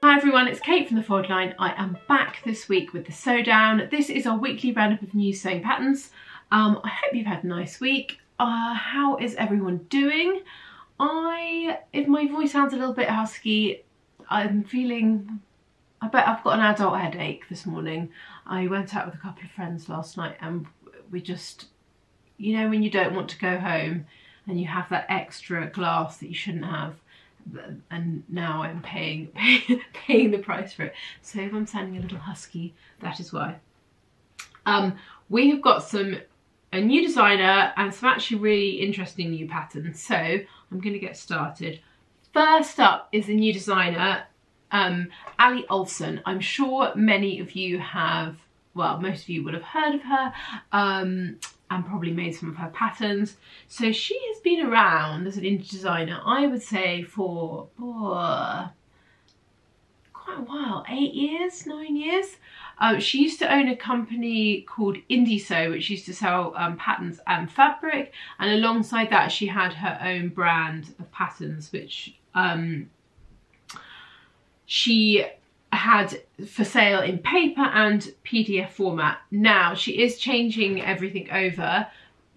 Hi everyone, it's Kate from the Fold Line. I am back this week with the Sew Down. This is our weekly roundup of new sewing patterns. I hope you've had a nice week. How is everyone doing? If my voice sounds a little bit husky, I bet I've got an adult headache this morning. I went out with a couple of friends last night and we just, you know, when you don't want to go home and you have that extra glass that you shouldn't have, and now I'm paying the price for it. So if I'm sounding a little husky, that is why. We have got a new designer and some actually really interesting new patterns. So I'm going to get started. First up is the new designer, ALLIE OLSON. I'm sure many of you have, well, most of you would have heard of her. And probably made some of her patterns. So she has been around as an indie designer, I would say, for quite a while, 8 years, 9 years. She used to own a company called Indie Sew, which used to sell patterns and fabric, and alongside that she had her own brand of patterns, which she had for sale in paper and PDF format. Now she is changing everything over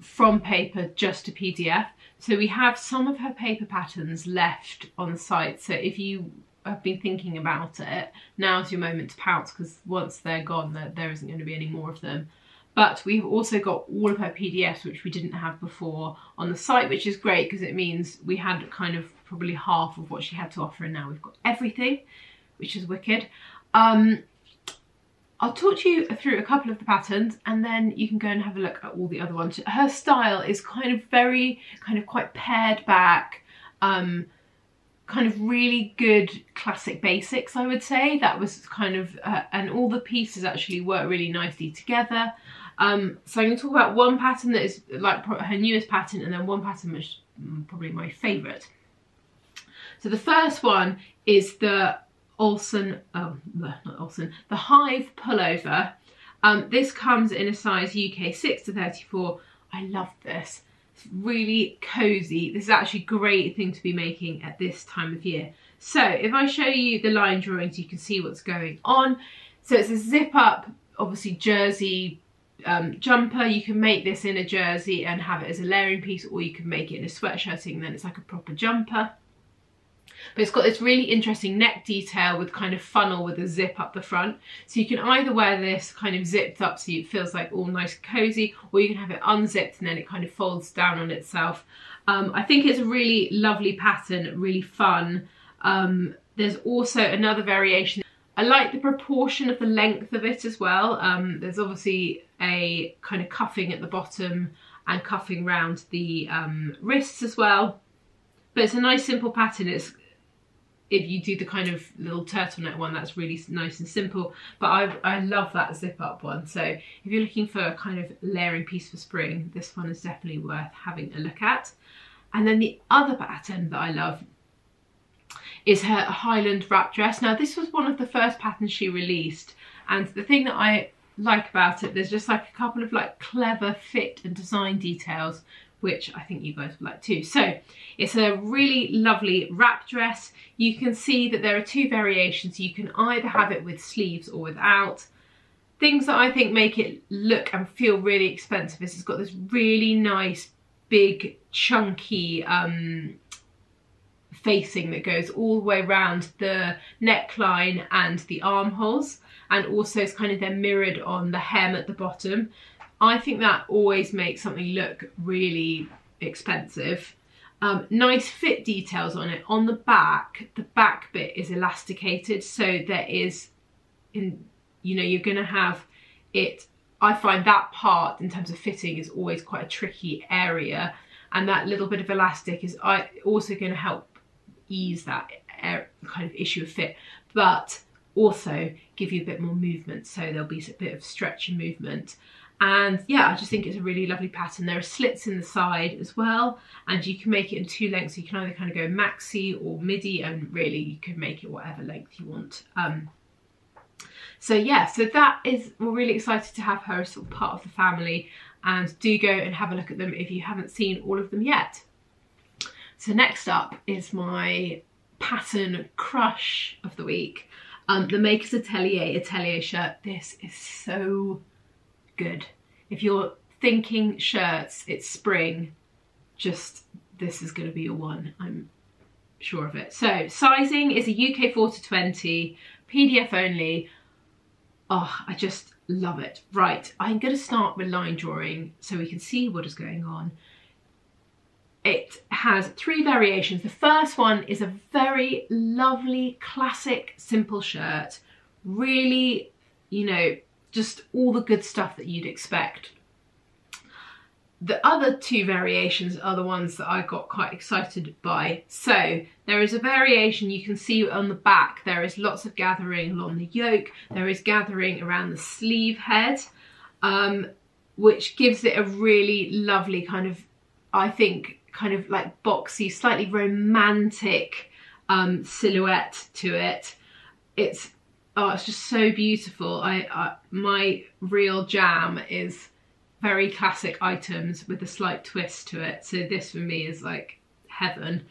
from paper just to PDF. So we have some of her paper patterns left on the site. So if you have been thinking about it, now's your moment to pounce, because once they're gone, there isn't going to be any more of them. But we've also got all of her PDFs, which we didn't have before, on the site, which is great because it means we had kind of probably half of what she had to offer, and now we've got everything, which is wicked. I'll talk to you through a couple of the patterns and then you can go and have a look at all the other ones. Her style is quite pared back, kind of really good classic basics, I would say. That was kind of, and all the pieces actually work really nicely together. So I'm going to talk about one pattern that is like her newest pattern, and then one pattern which is probably my favourite. So the first one is the the Hive Pullover. This comes in a size UK 6 to 34. I love this. It's really cozy. This is actually a great thing to be making at this time of year. So if I show you the line drawings, you can see what's going on. So it's a zip up, obviously jersey jumper. You can make this in a jersey and have it as a layering piece, or you can make it in a sweatshirting and then it's like a proper jumper. But it's got this really interesting neck detail with kind of funnel with a zip up the front. So you can either wear this kind of zipped up so it feels like all nice and cozy, or you can have it unzipped and then it kind of folds down on itself. I think it's a really lovely pattern, really fun. There's also another variation. I like the proportion of the length of it as well. There's obviously a kind of cuffing at the bottom and cuffing around the wrists as well. But it's a nice simple pattern. If you do the kind of little turtleneck one, that's really nice and simple. But I love that zip up one. So if you're looking for a kind of layering piece for spring, this one is definitely worth having a look at. And then the other pattern that I love is her Highland wrap dress. Now this was one of the first patterns she released. And the thing that I like about it, there's just like a couple of like clever fit and design details, which I think you guys will like too. So it's a really lovely wrap dress. You can see that there are two variations. You can either have it with sleeves or without. Things that I think make it look and feel really expensive is it's got this really nice, big, chunky facing that goes all the way around the neckline and the armholes. And also it's kind of then mirrored on the hem at the bottom. I think that always makes something look really expensive. Nice fit details on it. On the back bit is elasticated, so there is, you know, you're going to have it. I find that part in terms of fitting is always quite a tricky area, and that little bit of elastic is also going to help ease that kind of issue of fit, but also give you a bit more movement, so there'll be a bit of stretch and movement. And yeah, I just think it's a really lovely pattern. There are slits in the side as well, and you can make it in two lengths. So you can either kind of go maxi or midi, and really you can make it whatever length you want. So yeah, so that is, we're really excited to have her as sort of part of the family, and do go and have a look at them if you haven't seen all of them yet. So next up is my pattern crush of the week. The Makers Atellier shirt. This is so good. If you're thinking shirts, it's spring, just this is going to be your one. I'm sure of it. So sizing is a UK 4 to 20, PDF only. Oh, I just love it. Right, I'm going to start with line drawing so we can see what is going on. It has 3 variations. The first one is a very lovely, classic, simple shirt. Really, you know, just all the good stuff that you'd expect. The other 2 variations are the ones that I got quite excited by. So there is a variation you can see on the back. There is lots of gathering along the yoke. There is gathering around the sleeve head, which gives it a really lovely kind of, I think, kind of like boxy, slightly romantic silhouette to it. It's just so beautiful. My real jam is very classic items with a slight twist to it. So this for me is like heaven.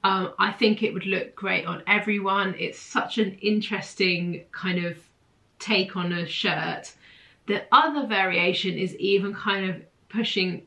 I think it would look great on everyone. It's such an interesting kind of take on a shirt. The other variation is even kind of pushing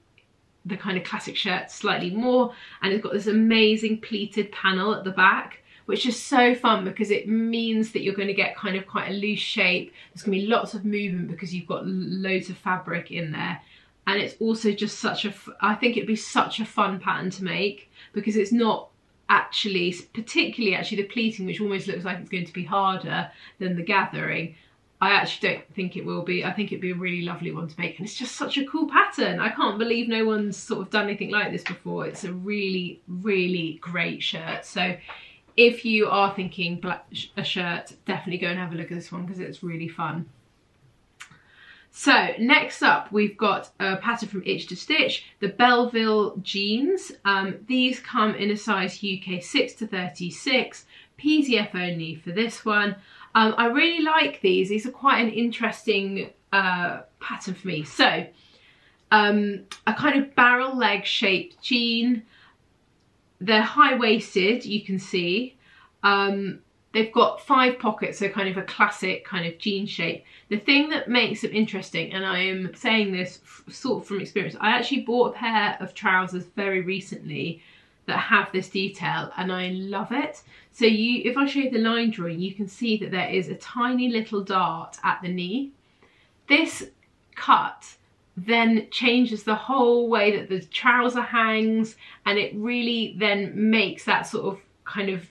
the kind of classic shirt slightly more, and it's got this amazing pleated panel at the back, which is so fun because it means that you're going to get kind of quite a loose shape. There's going to be lots of movement because you've got loads of fabric in there. And it's also just such a, I think it'd be such a fun pattern to make because it's not actually, particularly actually the pleating, which almost looks like it's going to be harder than the gathering. I actually don't think it will be. I think it'd be a really lovely one to make, and it's just such a cool pattern. I can't believe no one's sort of done anything like this before. It's a really, really great shirt. So if you are thinking a shirt, definitely go and have a look at this one because it's really fun. So next up, we've got a pattern from Itch to Stitch, the Belleville jeans. These come in a size UK 6 to 36, PDF only for this one. I really like these. These are quite an interesting pattern for me. So a kind of barrel leg shaped jean. They're high-waisted, you can see. They've got 5 pockets, so kind of a classic kind of jean shape. The thing that makes them interesting, and I am saying this sort of from experience, I actually bought a pair of trousers very recently that have this detail, and I love it. So if I show you the line drawing, you can see that there is a tiny little dart at the knee. This cut then changes the whole way that the trouser hangs, and it really then makes that sort of kind of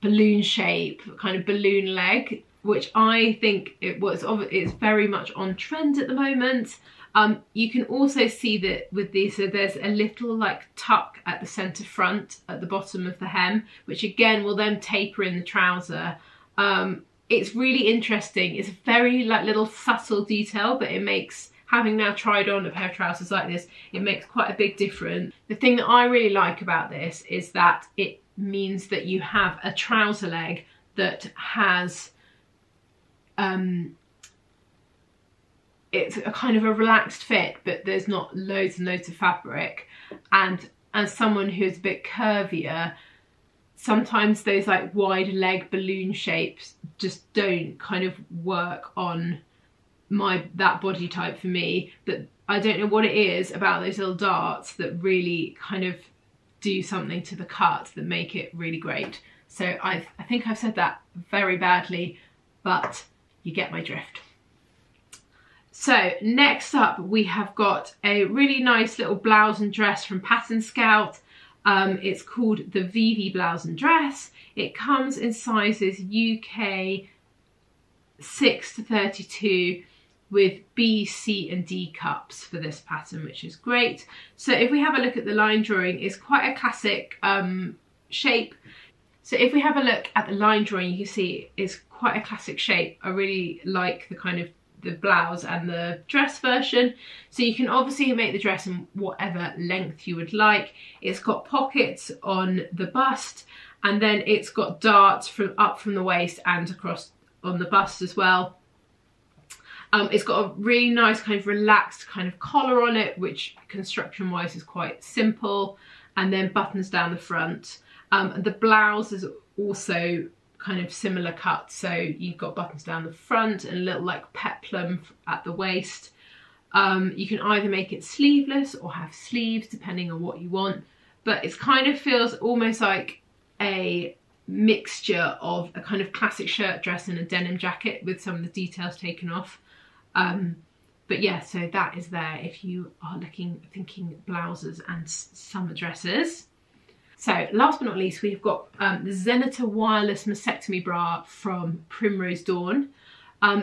balloon shape, kind of balloon leg, which I think it's very much on trend at the moment. You can also see that with these, so there's a little like tuck at the centre front at the bottom of the hem, which again will then taper in the trouser. It's really interesting. It's a very like little subtle detail, but it makes, having now tried on a pair of trousers like this, it makes quite a big difference. The thing that I really like about this is that it means that you have a trouser leg that has it's a kind of a relaxed fit, but there's not loads and loads of fabric. And as someone who's a bit curvier, sometimes those like wide leg balloon shapes just don't kind of work on that body type for me. But I don't know what it is about those little darts that really kind of do something to the cut that make it really great. So I think I've said that very badly, but you get my drift. So next up, we have got a really nice little blouse and dress from Pattern Scout. It's called the VIVI Blouse and Dress. It comes in sizes UK 6 to 32 with B, C and D cups for this pattern, which is great. So if we have a look at the line drawing, it's quite a classic shape. So if we have a look at the line drawing, you can see it's quite a classic shape. I really like the kind of the blouse and the dress version. So you can obviously make the dress in whatever length you would like. It's got pockets on the bust, and then it's got darts up from the waist and across on the bust as well. It's got a really nice kind of relaxed kind of collar on it, which construction wise is quite simple. and then buttons down the front. The blouse is also kind of similar cut, so you've got buttons down the front and a little like peplum at the waist. You can either make it sleeveless or have sleeves depending on what you want, but it kind of feels almost like a mixture of a kind of classic shirt dress and a denim jacket with some of the details taken off. But yeah, so that is there if you are thinking blouses and summer dresses. So last but not least, we've got the ZENITA wireless mastectomy bra from Primrose Dawn.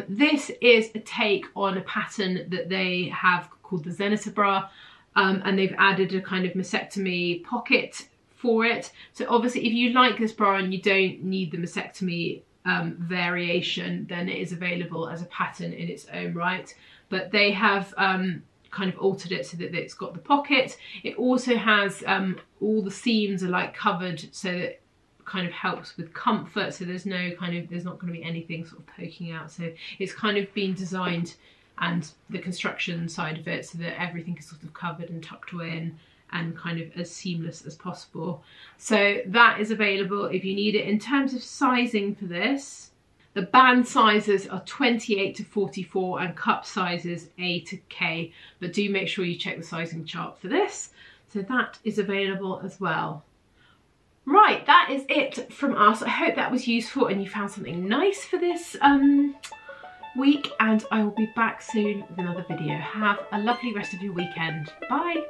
This is a take on a pattern that they have called the ZENITA bra, and they've added a kind of mastectomy pocket for it. So obviously if you like this bra and you don't need the mastectomy variation, then it is available as a pattern in its own right. But they have kind of altered it so that it's got the pocket. It also has all the seams are like covered, so it kind of helps with comfort. So there's no there's not going to be anything sort of poking out. So it's kind of been designed, and the construction side of it, so that everything is sort of covered and tucked away and kind of as seamless as possible. So that is available if you need it. In terms of sizing for this, the band sizes are 28 to 44 and cup sizes A to K, but do make sure you check the sizing chart for this. So that is available as well. Right, that is it from us. I hope that was useful and you found something nice for this week, and I will be back soon with another video. Have a lovely rest of your weekend. Bye.